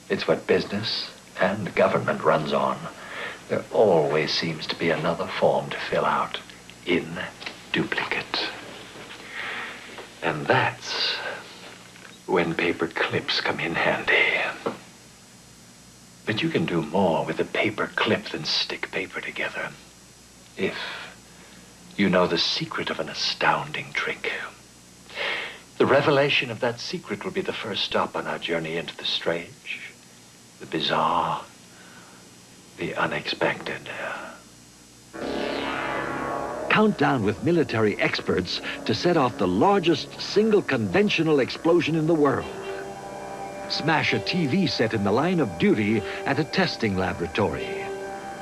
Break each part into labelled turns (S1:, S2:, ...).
S1: It's what business and government runs on. There always seems to be another form to fill out in duplicate. And that's when paper clips come in handy. But you can do more with a paper clip than stick paper together. If you know the secret of an astounding trick. The revelation of that secret will be the first stop on our journey into the strange, the bizarre, the unexpected.
S2: Countdown with military experts to set off the largest single conventional explosion in the world. Smash a TV set in the line of duty at a testing laboratory.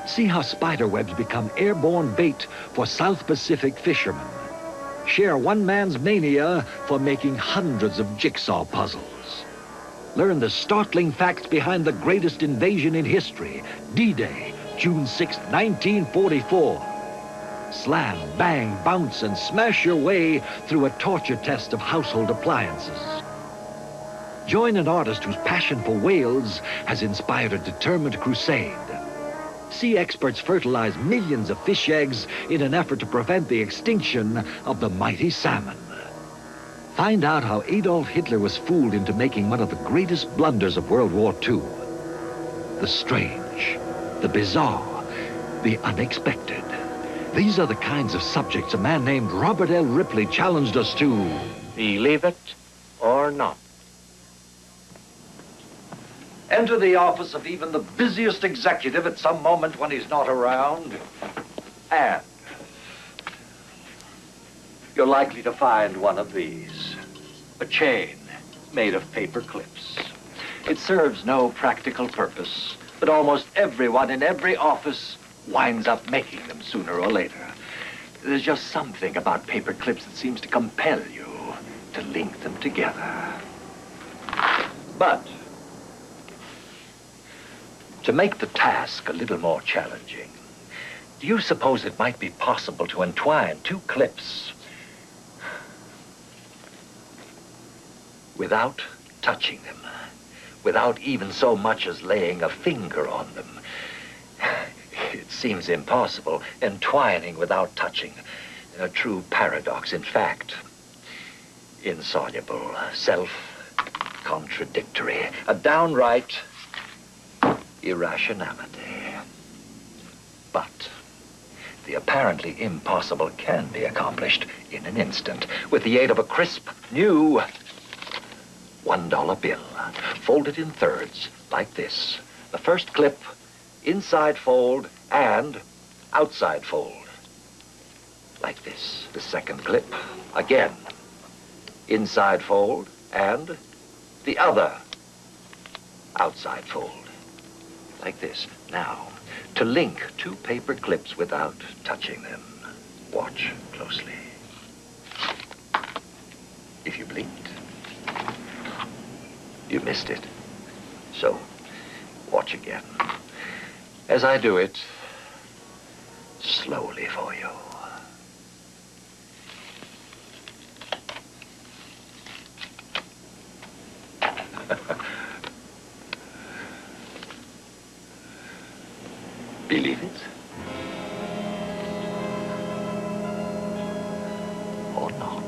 S2: See how spider webs become airborne bait for South Pacific fishermen. Share one man's mania for making hundreds of jigsaw puzzles. Learn the startling facts behind the greatest invasion in history, D-Day, June 6, 1944. Slam, bang, bounce, and smash your way through a torture test of household appliances. Join an artist whose passion for whales has inspired a determined crusade. See experts fertilize millions of fish eggs in an effort to prevent the extinction of the mighty salmon. Find out how Adolf Hitler was fooled into making one of the greatest blunders of World War II. The strange, the bizarre, the unexpected. These are the kinds of subjects a man named Robert L. Ripley challenged us to.
S1: Believe it or not.
S2: Enter the office of even the busiest executive at some moment when he's not around. And you're likely to find one of these. A chain made of paper clips. It serves no practical purpose, but almost everyone in every office winds up making them sooner or later. There's just something about paper clips that seems to compel you to link them together. But to make the task a little more challenging, do you suppose it might be possible to entwine two clips without touching them, without even so much as laying a finger on them? It seems impossible, entwining without touching. A true paradox, in fact. Insoluble, self-contradictory, a downright irrationality. But the apparently impossible can be accomplished in an instant with the aid of a crisp, new $1 bill, folded in thirds like this. The first clip, inside fold and outside fold, like this. The second clip, again, inside fold and the other outside fold, like this. Now, to link two paper clips without touching them, watch closely. If you blinked, you missed it. So, watch again. As I do it, slowly for you. Believe it? Or not?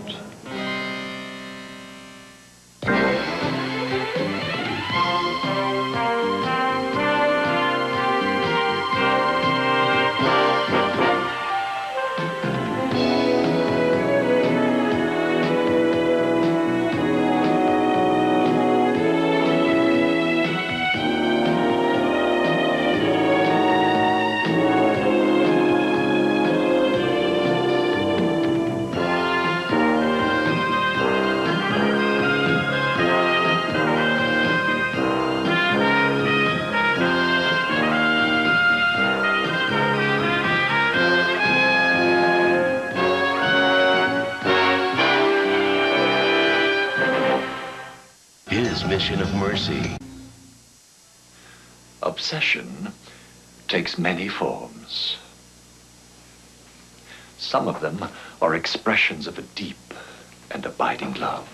S3: Mission of mercy.
S1: Obsession takes many forms. Some of them are expressions of a deep and abiding love.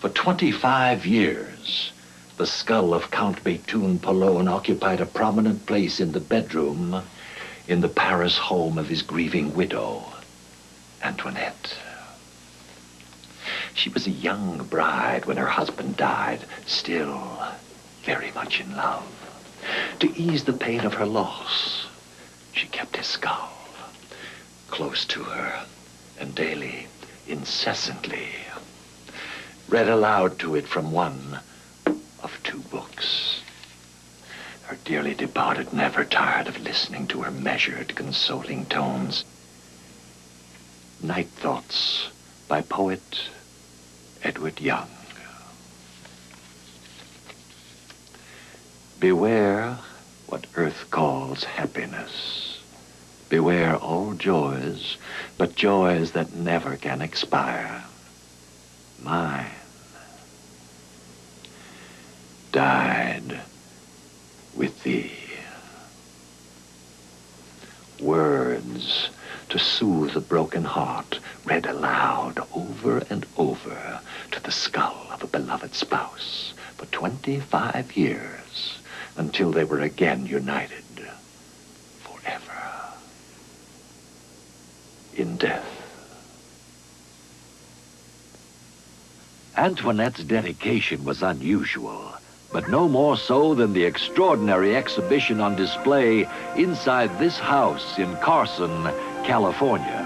S1: For 25 years,
S2: The skull of Count Bethune Pallone occupied a prominent place in the bedroom in the Paris home of his grieving widow, Antoinette. She was a young bride when her husband died, still very much in love. To ease the pain of her loss, she kept his skull close to her and daily, incessantly, read aloud to it from one of two books. Her dearly departed never tired of listening to her measured, consoling tones. Night Thoughts by poet Edward Young. Beware what earth calls happiness. Beware all joys, but joys that never can expire. Mine died with thee. Words to soothe a broken heart, read aloud over and over to the skull of a beloved spouse for 25 years, until they were again united forever in death. Antoinette's dedication was unusual, but no more so than the extraordinary exhibition on display inside this house in Carson, California.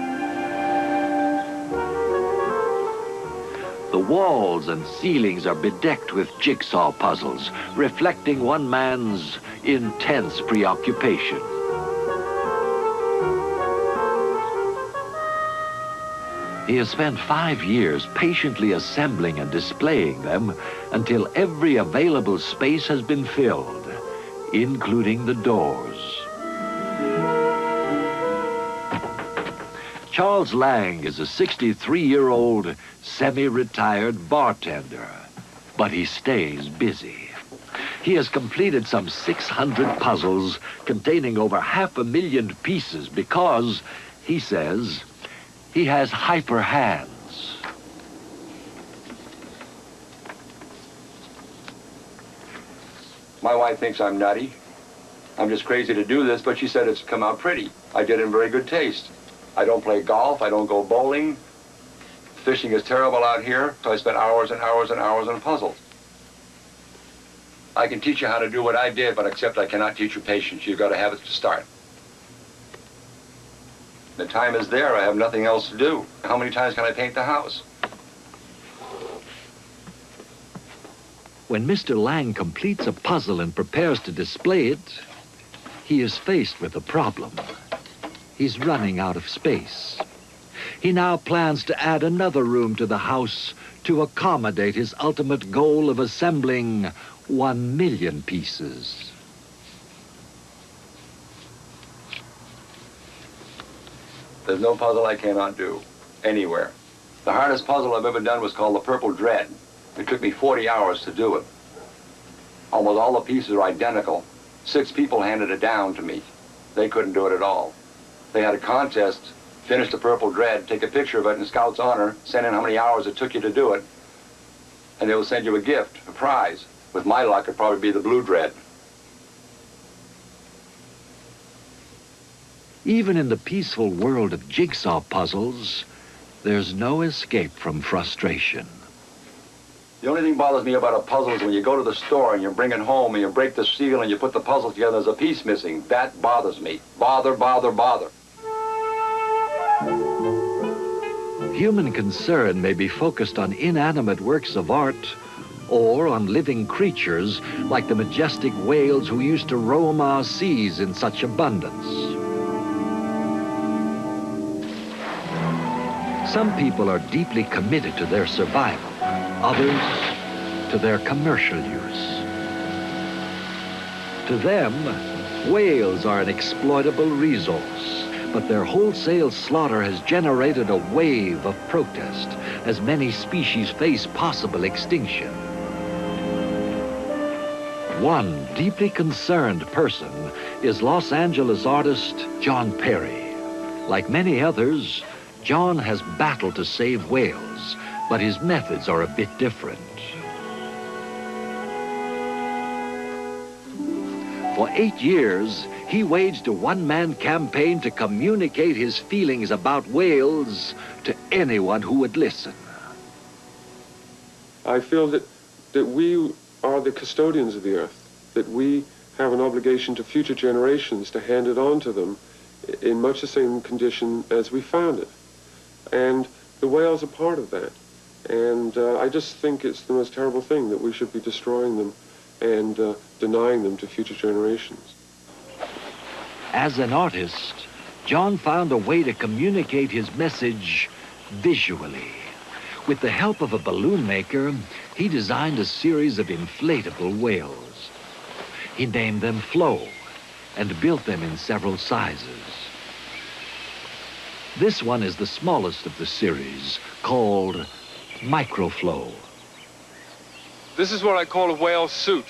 S2: The walls and ceilings are bedecked with jigsaw puzzles, reflecting one man's intense preoccupation. He has spent 5 years patiently assembling and displaying them until every available space has been filled, including the doors. Charles Lang is a 63-year-old semi-retired bartender, but he stays busy. He has completed some 600 puzzles containing over 500,000 pieces because, he says, he has hyper hands.
S4: My wife thinks I'm nutty. I'm just crazy to do this, but she said it's come out pretty. I did it in very good taste. I don't play golf, I don't go bowling. Fishing is terrible out here, so I spent hours and hours and hours on puzzles. I can teach you how to do what I did, but except I cannot teach you patience. You've got to have it to start. The time is there, I have nothing else to do. How many times can I paint the house?
S2: When Mr. Lang completes a puzzle and prepares to display it, he is faced with a problem. He's running out of space. He now plans to add another room to the house to accommodate his ultimate goal of assembling 1 million pieces.
S4: There's no puzzle I cannot do, anywhere. The hardest puzzle I've ever done was called the Purple Dread. It took me 40 hours to do it. Almost all the pieces are identical. 6 people handed it down to me. They couldn't do it at all. They had a contest, finish the Purple Dread, take a picture of it in Scout's honor, send in how many hours it took you to do it, and they will send you a gift, a prize. With my luck, it'd probably be the Blue Dread.
S2: Even in the peaceful world of jigsaw puzzles, there's no escape from frustration.
S4: The only thing bothers me about a puzzle is when you go to the store and you bring it home and you break the seal and you put the puzzle together, there's a piece missing. That bothers me. Bother, bother, bother.
S2: Human concern may be focused on inanimate works of art or on living creatures like the majestic whales who used to roam our seas in such abundance. Some people are deeply committed to their survival, others to their commercial use. To them, whales are an exploitable resource, but their wholesale slaughter has generated a wave of protest as many species face possible extinction. One deeply concerned person is Los Angeles artist John Perry. Like many others, John has battled to save whales, but his methods are a bit different. For 8 years, he waged a one-man campaign to communicate his feelings about whales to anyone who would listen.
S5: I feel that we are the custodians of the earth, that we have an obligation to future generations to hand it on to them in much the same condition as we found it. And the whales are part of that. And I just think it's the most terrible thing that we should be destroying them and denying them to future generations.
S2: As an artist, John found a way to communicate his message visually. With the help of a balloon maker, he designed a series of inflatable whales. He named them Flo and built them in several sizes. This one is the smallest of the series, called Microflow.
S5: This is what I call a whale suit,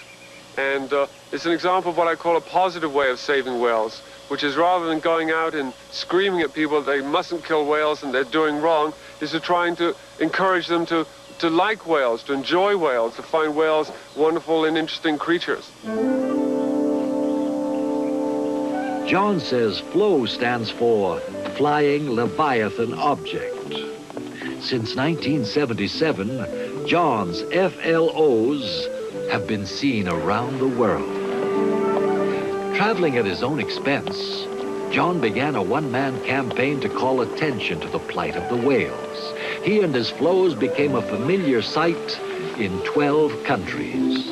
S5: and it's an example of what I call a positive way of saving whales, which is rather than going out and screaming at people they mustn't kill whales and they're doing wrong, is to trying to encourage them to like whales, to enjoy whales, to find whales wonderful and interesting creatures.
S2: John says FLOW stands for Flying Leviathan Object. Since 1977, John's FLOs have been seen around the world. Traveling at his own expense, John began a one-man campaign to call attention to the plight of the whales. He and his FLOs became a familiar sight in 12 countries.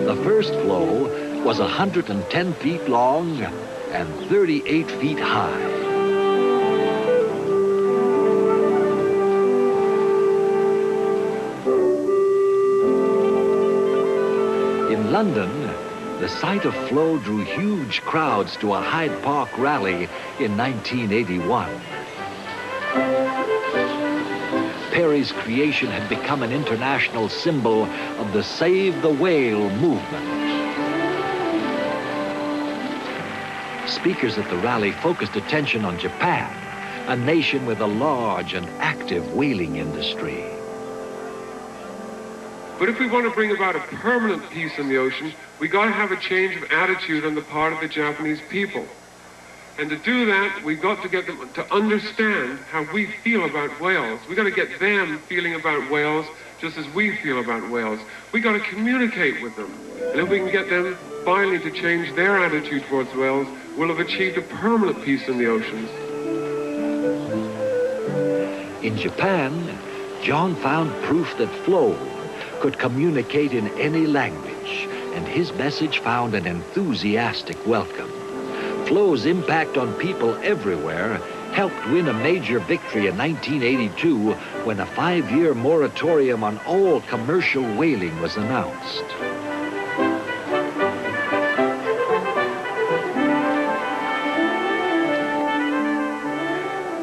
S2: The first FLO was 110 feet long and 38 feet high. In London, the sight of FLO drew huge crowds to a Hyde Park rally in 1981. Perry's creation had become an international symbol of the Save the Whale movement. Speakers at the rally focused attention on Japan, a nation with a large and active whaling industry.
S5: But if we want to bring about a permanent peace in the ocean, we got to have a change of attitude on the part of the Japanese people. And to do that, we've got to get them to understand how we feel about whales. We've got to get them feeling about whales just as we feel about whales. We've got to communicate with them. And if we can get them finally to change their attitude towards whales, we'll have achieved a permanent peace in the oceans.
S2: In Japan, John found proof that FLO could communicate in any language, and his message found an enthusiastic welcome. FLO's impact on people everywhere helped win a major victory in 1982 when a 5-year moratorium on all commercial whaling was announced.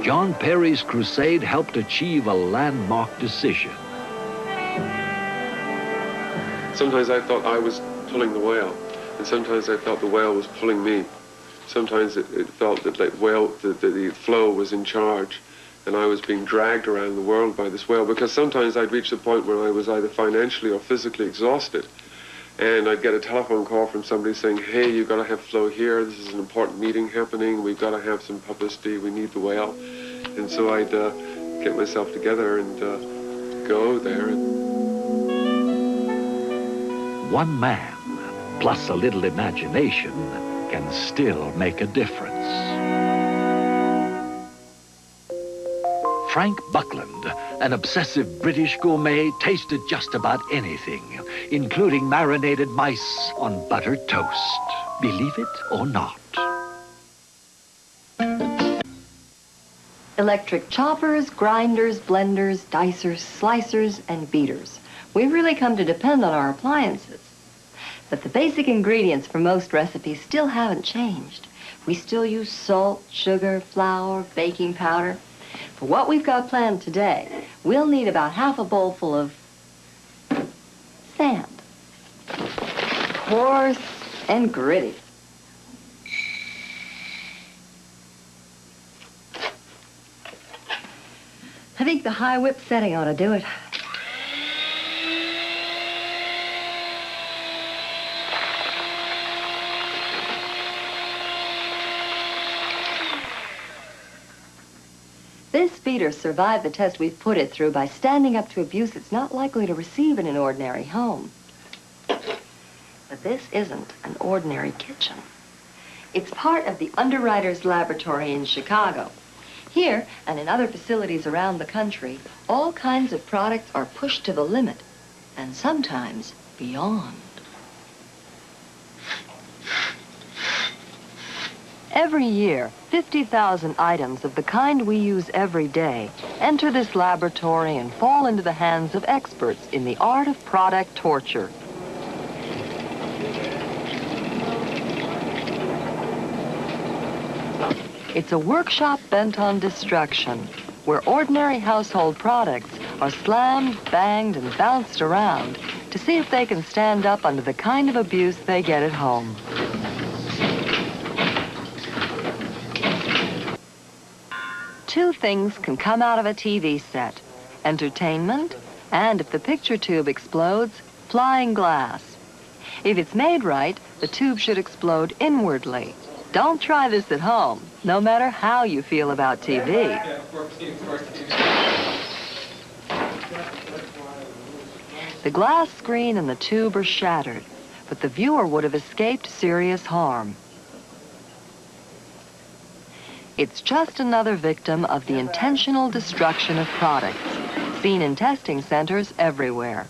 S2: John Perry's crusade helped achieve a landmark decision.
S5: Sometimes I thought I was pulling the whale, and sometimes I felt the whale was pulling me. Sometimes it felt that the FLO was in charge, and I was being dragged around the world by this whale, because sometimes I'd reach the point where I was either financially or physically exhausted, and I'd get a telephone call from somebody saying, hey, you've got to have FLO here, this is an important meeting happening, we've got to have some publicity, we need the whale. And so I'd get myself together and go there.
S2: One man, plus a little imagination, can still make a difference. Frank Buckland, an obsessive British gourmet, tasted just about anything, including marinated mice on buttered toast. Believe it or not.
S6: Electric choppers, grinders, blenders, dicers, slicers, and beaters. We've really come to depend on our appliances. But the basic ingredients for most recipes still haven't changed. We still use salt, sugar, flour, baking powder. For what we've got planned today, we'll need about half a bowl full of sand. Coarse and gritty. I think the high whip setting ought to do it. This feeder survived the test we've put it through by standing up to abuse it's not likely to receive in an ordinary home. But this isn't an ordinary kitchen. It's part of the Underwriters Laboratory in Chicago. Here, and in other facilities around the country, all kinds of products are pushed to the limit, and sometimes beyond. Every year, 50,000 items of the kind we use every day enter this laboratory and fall into the hands of experts in the art of product torture. It's a workshop bent on destruction, where ordinary household products are slammed, banged, and bounced around to see if they can stand up under the kind of abuse they get at home. Two things can come out of a TV set: entertainment, and if the picture tube explodes, flying glass. If it's made right, the tube should explode inwardly. Don't try this at home, no matter how you feel about TV. The glass screen and the tube are shattered, but the viewer would have escaped serious harm. It's just another victim of the intentional destruction of products, seen in testing centers everywhere.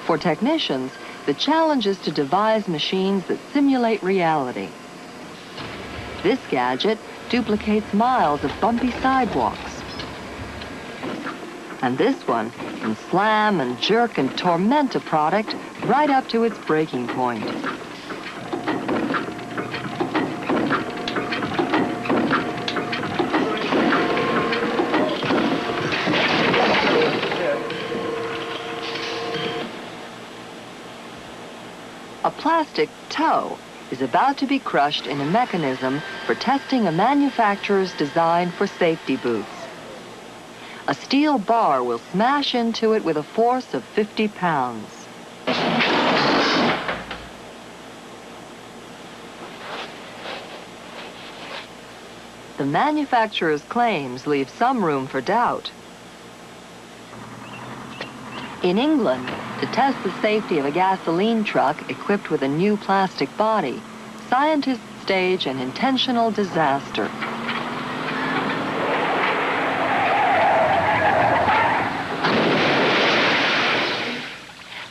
S6: For technicians, the challenge is to devise machines that simulate reality. This gadget duplicates miles of bumpy sidewalks. And this one can slam and jerk and torment a product right up to its breaking point. A plastic toe is about to be crushed in a mechanism for testing a manufacturer's design for safety boots. A steel bar will smash into it with a force of 50 pounds. The manufacturer's claims leave some room for doubt. In England, to test the safety of a gasoline truck equipped with a new plastic body, scientists stage an intentional disaster.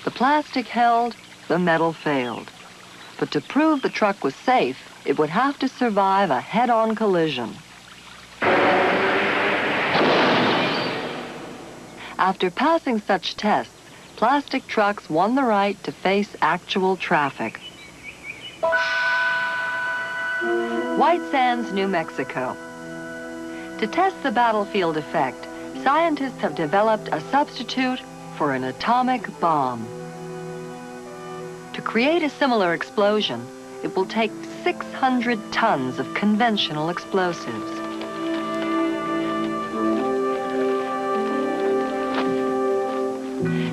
S6: The plastic held, the metal failed. But to prove the truck was safe, it would have to survive a head-on collision. After passing such tests, plastic trucks won the right to face actual traffic. White Sands, New Mexico. To test the battlefield effect, scientists have developed a substitute for an atomic bomb. To create a similar explosion, it will take 600 tons of conventional explosives.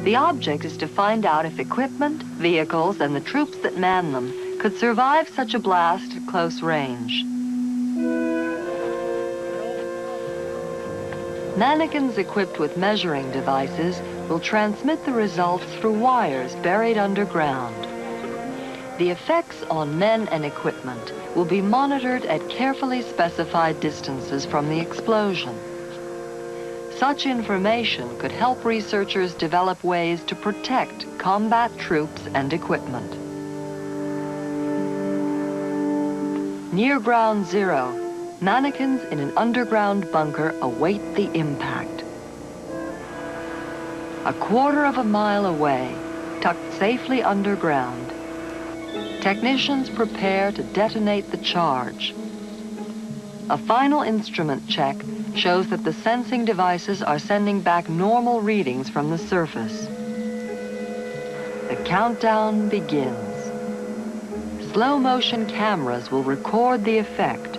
S6: The object is to find out if equipment, vehicles, and the troops that man them could survive such a blast at close range. Mannequins equipped with measuring devices will transmit the results through wires buried underground. The effects on men and equipment will be monitored at carefully specified distances from the explosion. Such information could help researchers develop ways to protect combat troops and equipment. Near Ground Zero, mannequins in an underground bunker await the impact. A quarter of a mile away, tucked safely underground, technicians prepare to detonate the charge. A final instrument check shows that the sensing devices are sending back normal readings from the surface. The countdown begins. Slow-motion cameras will record the effect.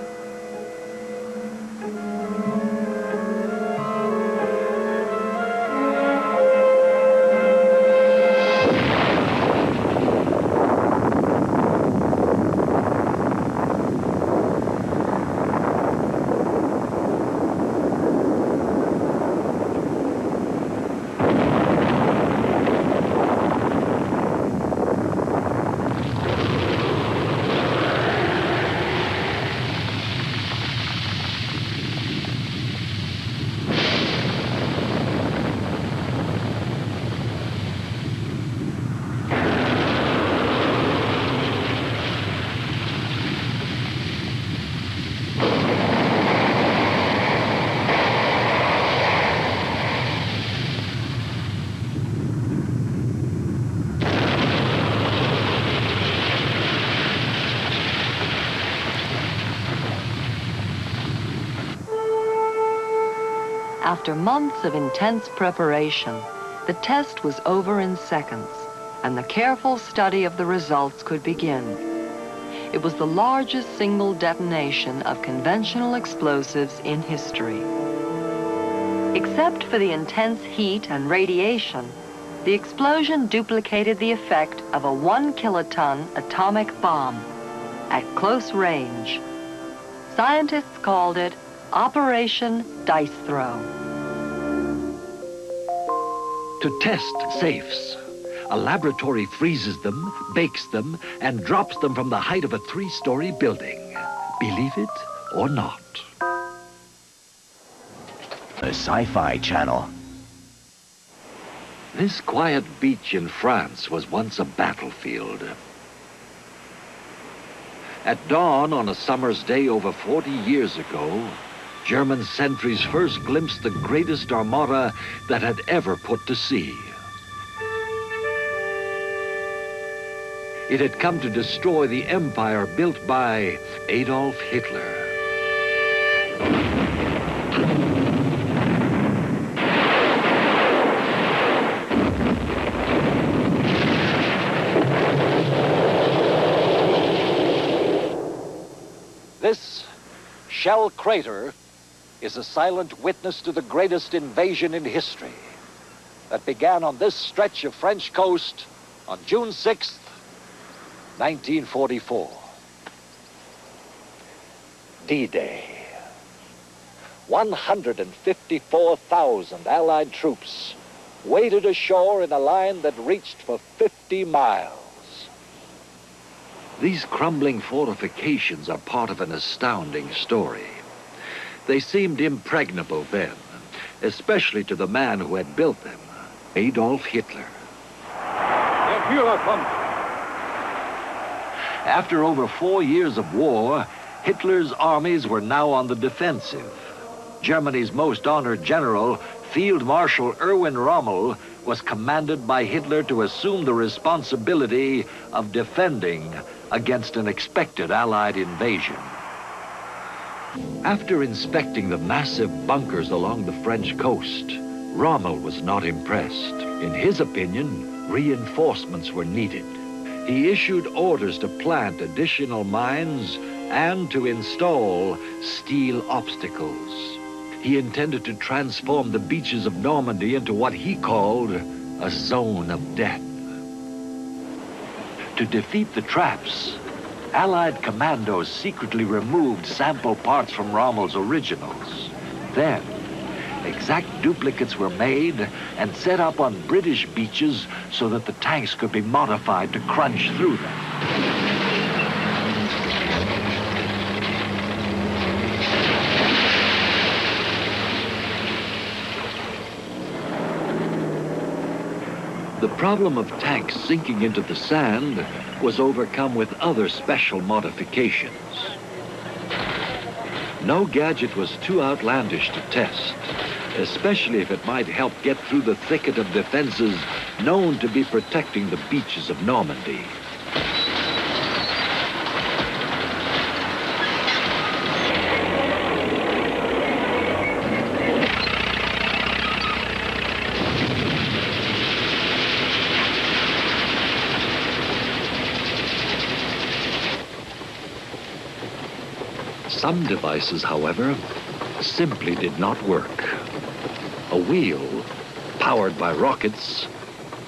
S6: After months of intense preparation, the test was over in seconds, and the careful study of the results could begin. It was the largest single detonation of conventional explosives in history. Except for the intense heat and radiation, the explosion duplicated the effect of a 1-kiloton atomic bomb at close range. Scientists called it Operation Dice Throw.
S2: To test safes, a laboratory freezes them, bakes them, and drops them from the height of a 3-story building. Believe it or not.
S3: The Sci-Fi Channel.
S2: This quiet beach in France was once a battlefield. At dawn on a summer's day over 40 years ago, German sentries first glimpsed the greatest armada that had ever put to sea. It had come to destroy the empire built by Adolf Hitler. This shell crater is a silent witness to the greatest invasion in history that began on this stretch of French coast on June 6th, 1944. D-Day. 154,000 Allied troops waded ashore in a line that reached for 50 miles. These crumbling fortifications are part of an astounding story. They seemed impregnable then, especially to the man who had built them, Adolf Hitler.
S4: Der Führer kommt.
S2: After over 4 years of war, Hitler's armies were now on the defensive. Germany's most honored general, Field Marshal Erwin Rommel, was commanded by Hitler to assume the responsibility of defending against an expected Allied invasion. After inspecting the massive bunkers along the French coast, Rommel was not impressed. In his opinion, reinforcements were needed. He issued orders to plant additional mines and to install steel obstacles. He intended to transform the beaches of Normandy into what he called a zone of death. To defeat the traps, Allied commandos secretly removed sample parts from Rommel's originals. Then, exact duplicates were made and set up on British beaches so that the tanks could be modified to crunch through them. The problem of tanks sinking into the sand was overcome with other special modifications. No gadget was too outlandish to test, especially if it might help get through the thicket of defenses known to be protecting the beaches of Normandy. Some devices, however, simply did not work. A wheel, powered by rockets,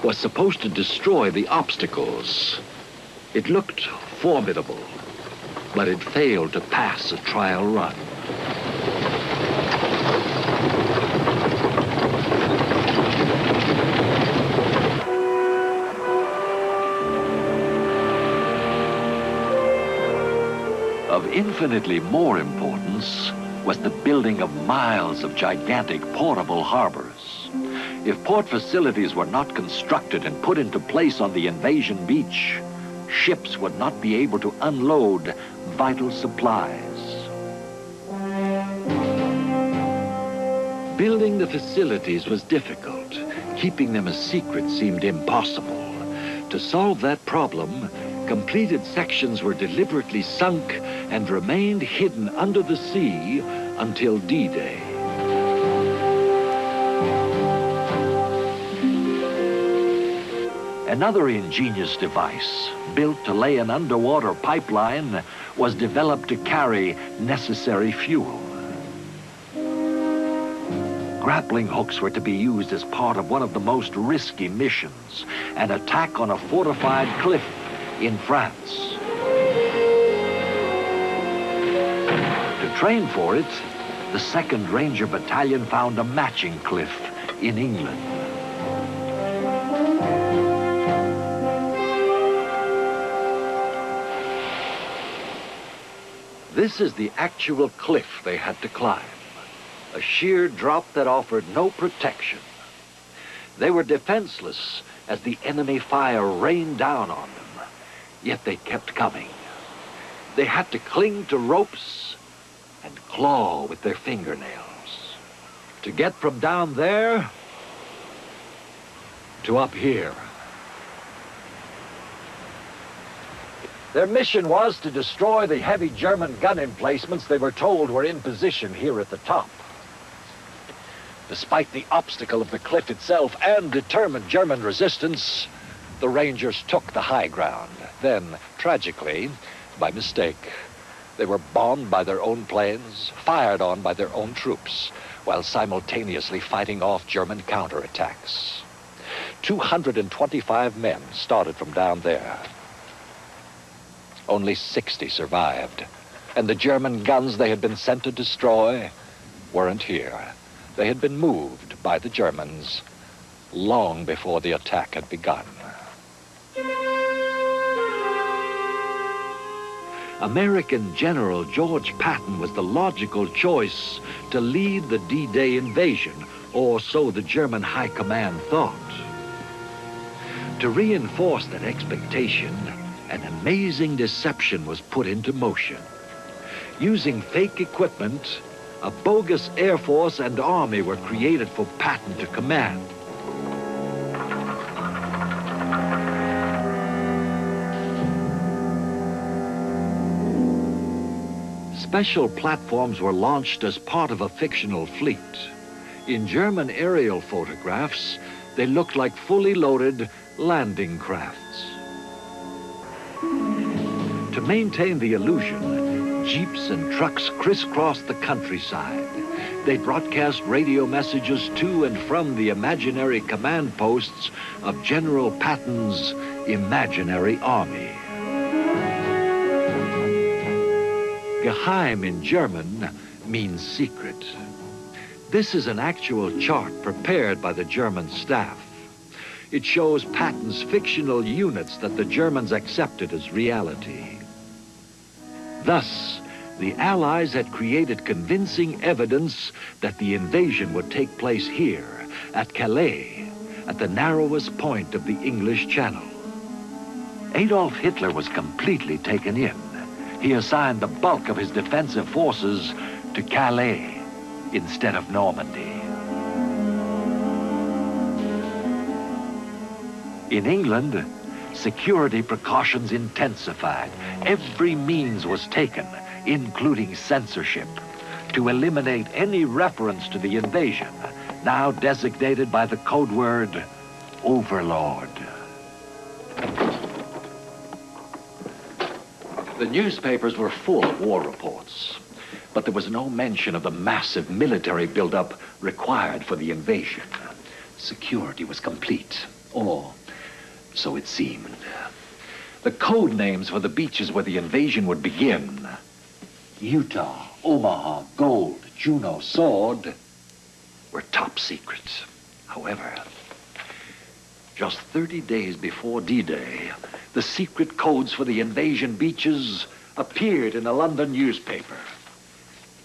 S2: was supposed to destroy the obstacles. It looked formidable, but it failed to pass a trial run. Of infinitely more importance was the building of miles of gigantic portable harbors. If port facilities were not constructed and put into place on the invasion beach, ships would not be able to unload vital supplies. Building the facilities was difficult. Keeping them a secret seemed impossible. To solve that problem, completed sections were deliberately sunk and remained hidden under the sea until D-Day. Another ingenious device, built to lay an underwater pipeline, was developed to carry necessary fuel. Grappling hooks were to be used as part of one of the most risky missions, an attack on a fortified cliff in France. To train for it, the 2nd Ranger Battalion found a matching cliff in England. This is the actual cliff they had to climb, a sheer drop that offered no protection. They were defenseless as the enemy fire rained down on them, yet they kept coming. They had to cling to ropes and claw with their fingernails to get from down there to up here. Their mission was to destroy the heavy German gun emplacements they were told were in position here at the top. Despite the obstacle of the cliff itself and determined German resistance, the Rangers took the high ground. Then, tragically, by mistake, they were bombed by their own planes, fired on by their own troops, while simultaneously fighting off German counterattacks. 225 men started from down there. Only 60 survived, and the German guns they had been sent to destroy weren't here. They had been moved by the Germans long before the attack had begun. American General George Patton was the logical choice to lead the D-Day invasion, or so the German High Command thought. To reinforce that expectation, an amazing deception was put into motion. Using fake equipment, a bogus Air Force and Army were created for Patton to command. Special platforms were launched as part of a fictional fleet. In German aerial photographs, they looked like fully loaded landing crafts. To maintain the illusion, jeeps and trucks crisscrossed the countryside. They broadcast radio messages to and from the imaginary command posts of General Patton's imaginary army. Geheim in German means secret. This is an actual chart prepared by the German staff. It shows Patton's fictional units that the Germans accepted as reality. Thus, the Allies had created convincing evidence that the invasion would take place here, at Calais, at the narrowest point of the English Channel. Adolf Hitler was completely taken in. He assigned the bulk of his defensive forces to Calais instead of Normandy. In England, security precautions intensified. Every means was taken, including censorship, to eliminate any reference to the invasion, now designated by the code word Overlord. The newspapers were full of war reports, but there was no mention of the massive military buildup required for the invasion. Security was complete, or so it seemed. The code names for the beaches where the invasion would begin, Utah, Omaha, Gold, Juno, Sword, were top secret. However, just 30 days before D-Day, the secret codes for the invasion beaches appeared in a London newspaper,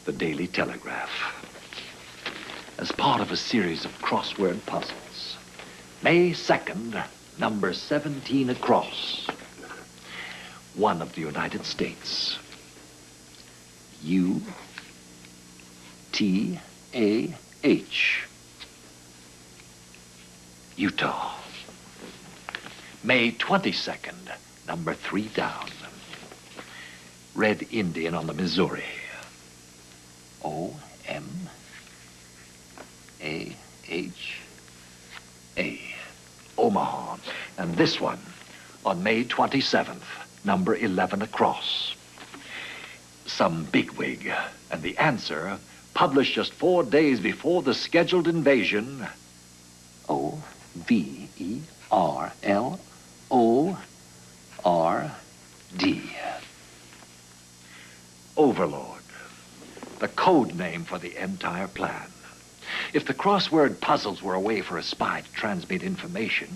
S2: the Daily Telegraph, as part of a series of crossword puzzles. May 2nd, number 17 across. One of the United States. U-T-A-H. Utah. May 22nd, number 3 down. Red Indian on the Missouri. O-M-A-H-A. Omaha, and this one on May 27th, number 11 across. Some bigwig, and the answer, published just 4 days before the scheduled invasion.
S1: OVERLORD.
S2: Overlord, the code name for the entire plan. If the crossword puzzles were a way for a spy to transmit information,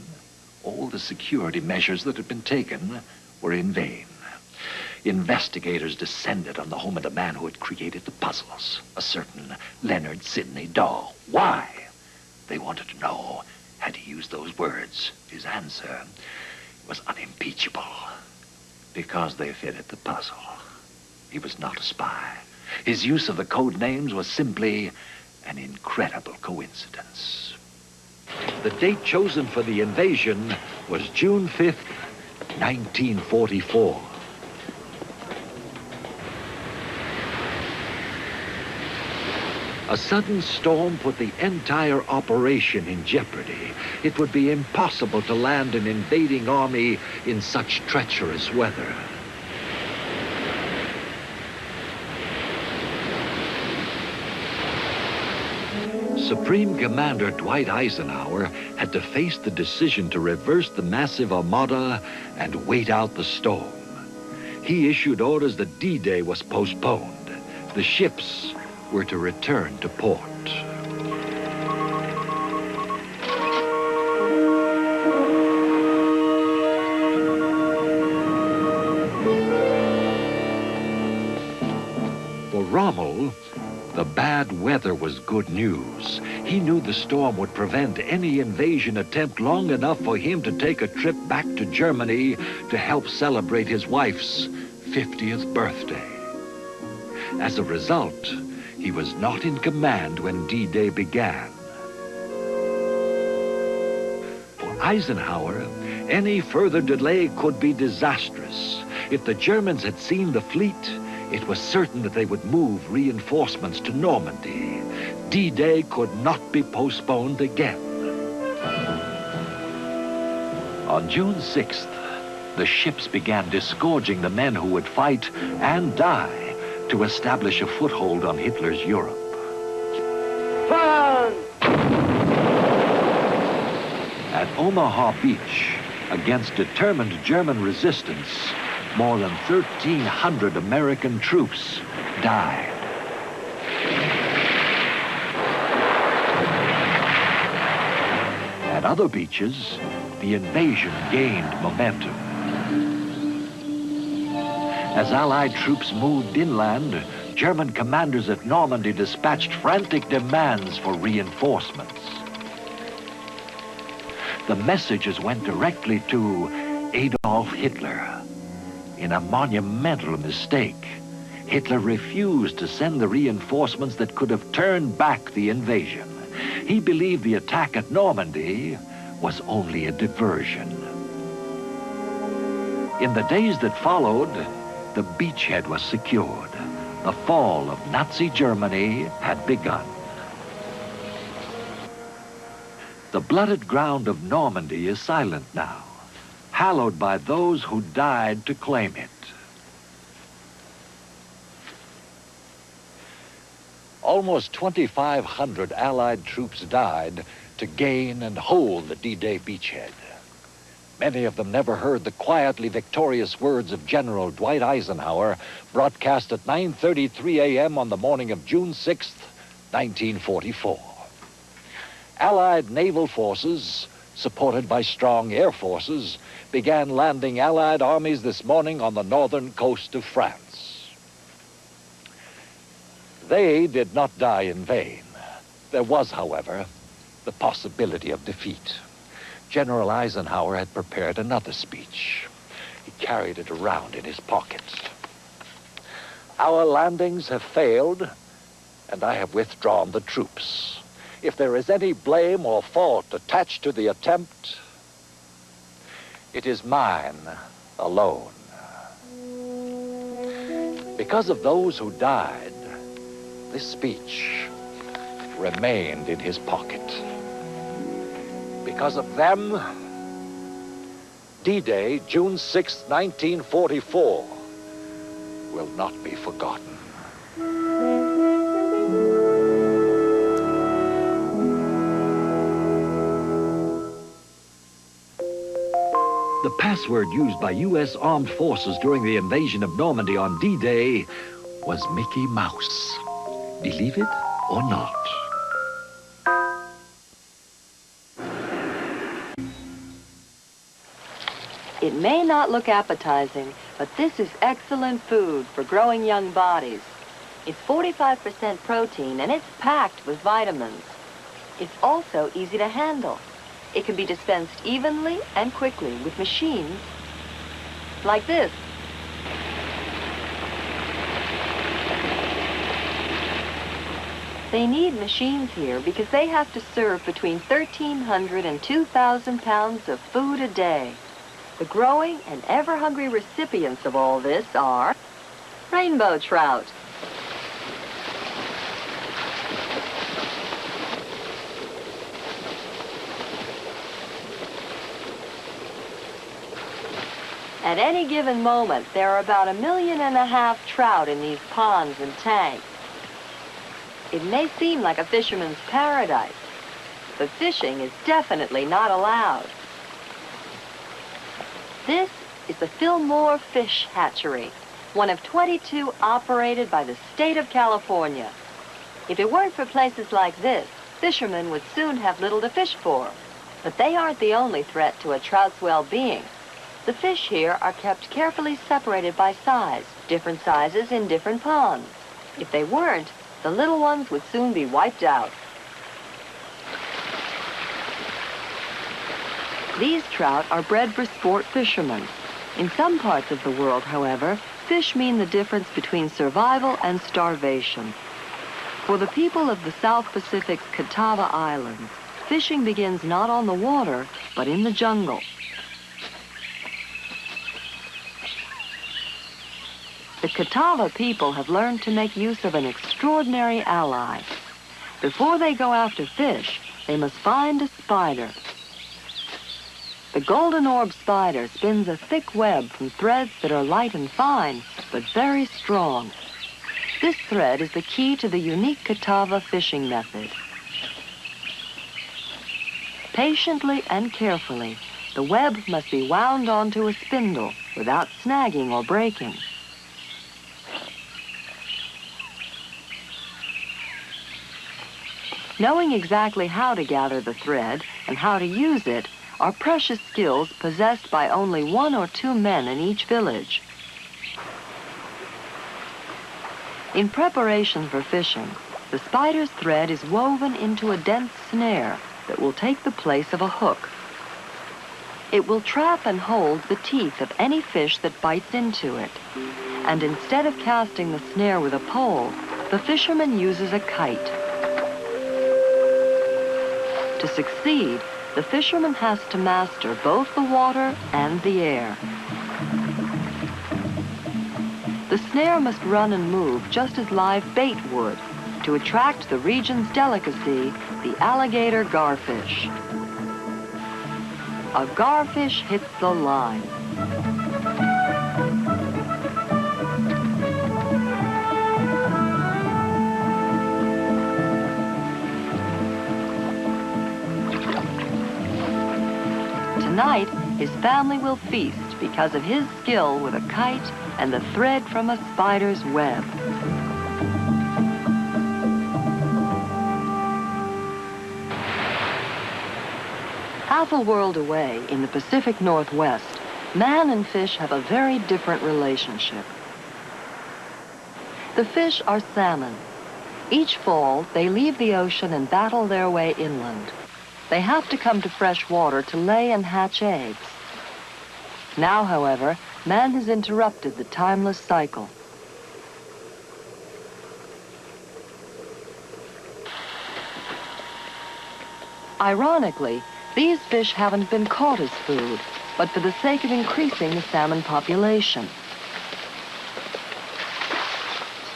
S2: all the security measures that had been taken were in vain. Investigators descended on the home of the man who had created the puzzles, a certain Leonard Sidney Dahl. Why? They wanted to know, had he used those words? His answer was unimpeachable, because they fitted the puzzle. He was not a spy. His use of the code names was simply an incredible coincidence. The date chosen for the invasion was June 5th, 1944. A sudden storm put the entire operation in jeopardy. It would be impossible to land an invading army in such treacherous weather. Supreme Commander Dwight Eisenhower had to face the decision to reverse the massive armada and wait out the storm. He issued orders that D-Day was postponed. The ships were to return to port. For Rommel, the bad weather was good news. He knew the storm would prevent any invasion attempt long enough for him to take a trip back to Germany to help celebrate his wife's 50th birthday. As a result, he was not in command when D-Day began. For Eisenhower, any further delay could be disastrous. If the Germans had seen the fleet, it was certain that they would move reinforcements to Normandy. D-Day could not be postponed again. On June 6th, the ships began disgorging the men who would fight and die to establish a foothold on Hitler's Europe.
S7: Fire!
S2: At Omaha Beach, against determined German resistance, more than 1,300 American troops died. At other beaches, the invasion gained momentum. As Allied troops moved inland, German commanders at Normandy dispatched frantic demands for reinforcements. The messages went directly to Adolf Hitler. In a monumental mistake, Hitler refused to send the reinforcements that could have turned back the invasion. He believed the attack at Normandy was only a diversion. In the days that followed, the beachhead was secured. The fall of Nazi Germany had begun. The blooded ground of Normandy is silent now, hallowed by those who died to claim it. Almost 2,500 Allied troops died to gain and hold the D-Day beachhead. Many of them never heard the quietly victorious words of General Dwight Eisenhower, broadcast at 9:33 a.m. on the morning of June 6th, 1944. Allied naval forces, supported by strong air forces, began landing Allied armies this morning on the northern coast of France. They did not die in vain. There was, however, the possibility of defeat. General Eisenhower had prepared another speech. He carried it around in his pocket. Our landings have failed, and I have withdrawn the troops. If there is any blame or fault attached to the attempt, it is mine alone. Because of those who died, this speech remained in his pocket. Because of them, D-Day, June 6, 1944, will not be forgotten. The password used by U.S. armed forces during the invasion of Normandy on D-Day was Mickey Mouse. Believe it or not.
S6: It may not look appetizing, but this is excellent food for growing young bodies. It's 45% protein and it's packed with vitamins. It's also easy to handle. It can be dispensed evenly and quickly with machines like this. They need machines here because they have to serve between 1,300 and 2,000 pounds of food a day. The growing and ever-hungry recipients of all this are rainbow trout, at any given moment, there are about 1.5 million trout in these ponds and tanks. It may seem like a fisherman's paradise, but fishing is definitely not allowed. This is the Fillmore Fish Hatchery, one of 22 operated by the state of California. If it weren't for places like this, fishermen would soon have little to fish for. But they aren't the only threat to a trout's well-being. The fish here are kept carefully separated by size, different sizes in different ponds. If they weren't, the little ones would soon be wiped out. These trout are bred for sport fishermen. In some parts of the world, however, fish mean the difference between survival and starvation. For the people of the South Pacific's Catawba Islands, fishing begins not on the water, but in the jungle. The Catawba people have learned to make use of an extraordinary ally. Before they go after fish, they must find a spider. The golden orb spider spins a thick web from threads that are light and fine, but very strong. This thread is the key to the unique Catawba fishing method. Patiently and carefully, the web must be wound onto a spindle without snagging or breaking. Knowing exactly how to gather the thread and how to use it are precious skills possessed by only 1 or 2 men in each village. In preparation for fishing, the spider's thread is woven into a dense snare that will take the place of a hook. It will trap and hold the teeth of any fish that bites into it. And instead of casting the snare with a pole, the fisherman uses a kite. To succeed, the fisherman has to master both the water and the air. The snare must run and move just as live bait would to attract the region's delicacy, the alligator garfish. A garfish hits the line. Tonight, his family will feast because of his skill with a kite and the thread from a spider's web. Half a world away in the Pacific Northwest, man and fish have a very different relationship. The fish are salmon. Each fall, they leave the ocean and battle their way inland. They have to come to fresh water to lay and hatch eggs. Now, however, man has interrupted the timeless cycle. Ironically, these fish haven't been caught as food, but for the sake of increasing the salmon population.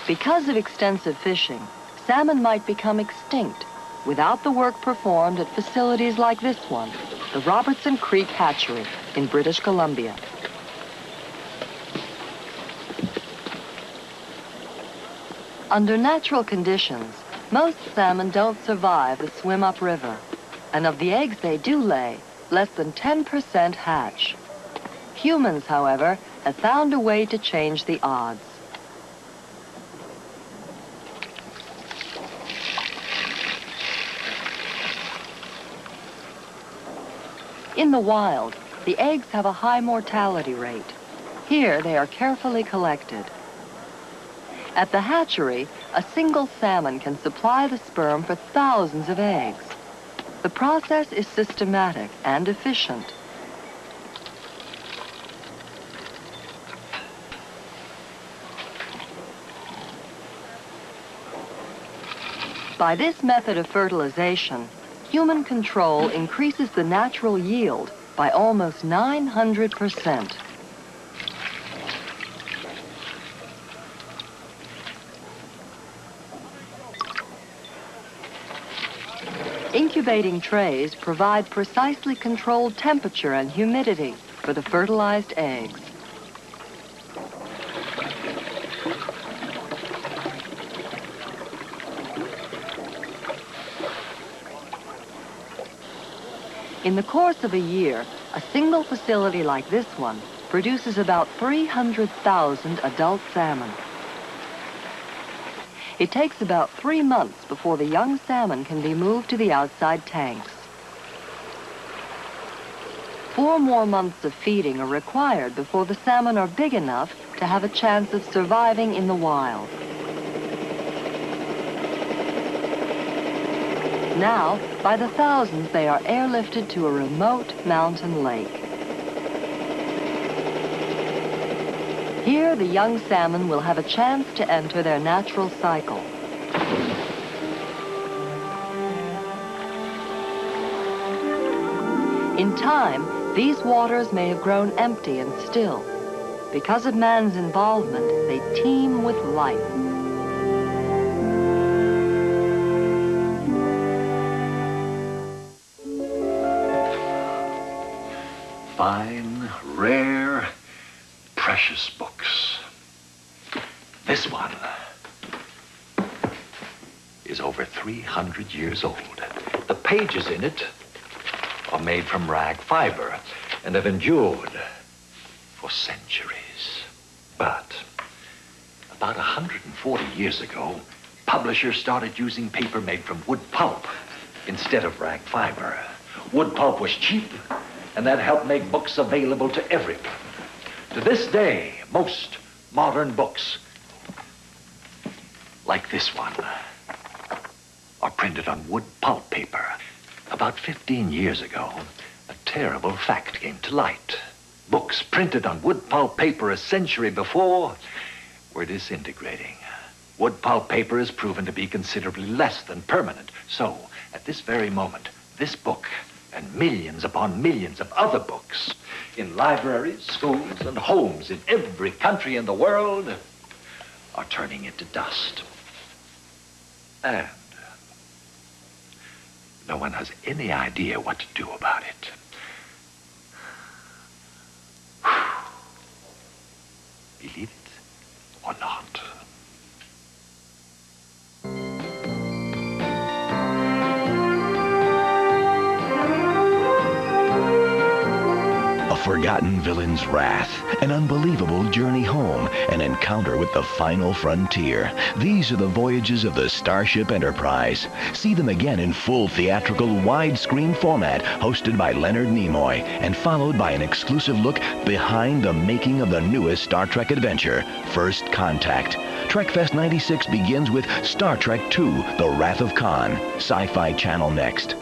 S6: Because of extensive fishing, salmon might become extinct without the work performed at facilities like this one. the Robertson Creek Hatchery in British Columbia. Under natural conditions, most salmon don't survive the swim upriver, and of the eggs they do lay, less than 10% hatch. Humans, however, have found a way to change the odds. In the wild, the eggs have a high mortality rate. Here, they are carefully collected. At the hatchery, a single salmon can supply the sperm for thousands of eggs. The process is systematic and efficient. By this method of fertilization, human control increases the natural yield by almost 900%. Incubating trays provide precisely controlled temperature and humidity for the fertilized eggs. In the course of a year, a single facility like this one produces about 300,000 adult salmon. It takes about 3 months before the young salmon can be moved to the outside tanks. 4 more months of feeding are required before the salmon are big enough to have a chance of surviving in the wild. Now, by the thousands, they are airlifted to a remote mountain lake. Here, the young salmon will have a chance to enter their natural cycle. In time, these waters may have grown empty and still. Because of man's involvement, they teem with life.
S2: Fine, rare, precious books. This one is over 300 years old. The pages in it are made from rag fiber and have endured for centuries. But about 140 years ago, publishers started using paper made from wood pulp instead of rag fiber. Wood pulp was cheap, and that helped make books available to everyone. To this day, most modern books, like this one, are printed on wood pulp paper. About 15 years ago, a terrible fact came to light. Books printed on wood pulp paper a century before were disintegrating. Wood pulp paper is proven to be considerably less than permanent. So, at this very moment, this book and millions upon millions of other books in libraries, schools, and homes in every country in the world are turning into dust. And no one has any idea what to do about it. Believe it or not.
S3: Forgotten villain's wrath, an unbelievable journey home, an encounter with the final frontier. These are the voyages of the Starship Enterprise. See them again in full theatrical widescreen format, hosted by Leonard Nimoy, and followed by an exclusive look behind the making of the newest Star Trek adventure, First Contact. TrekFest 96 begins with Star Trek II, The Wrath of Khan. Sci-Fi Channel next.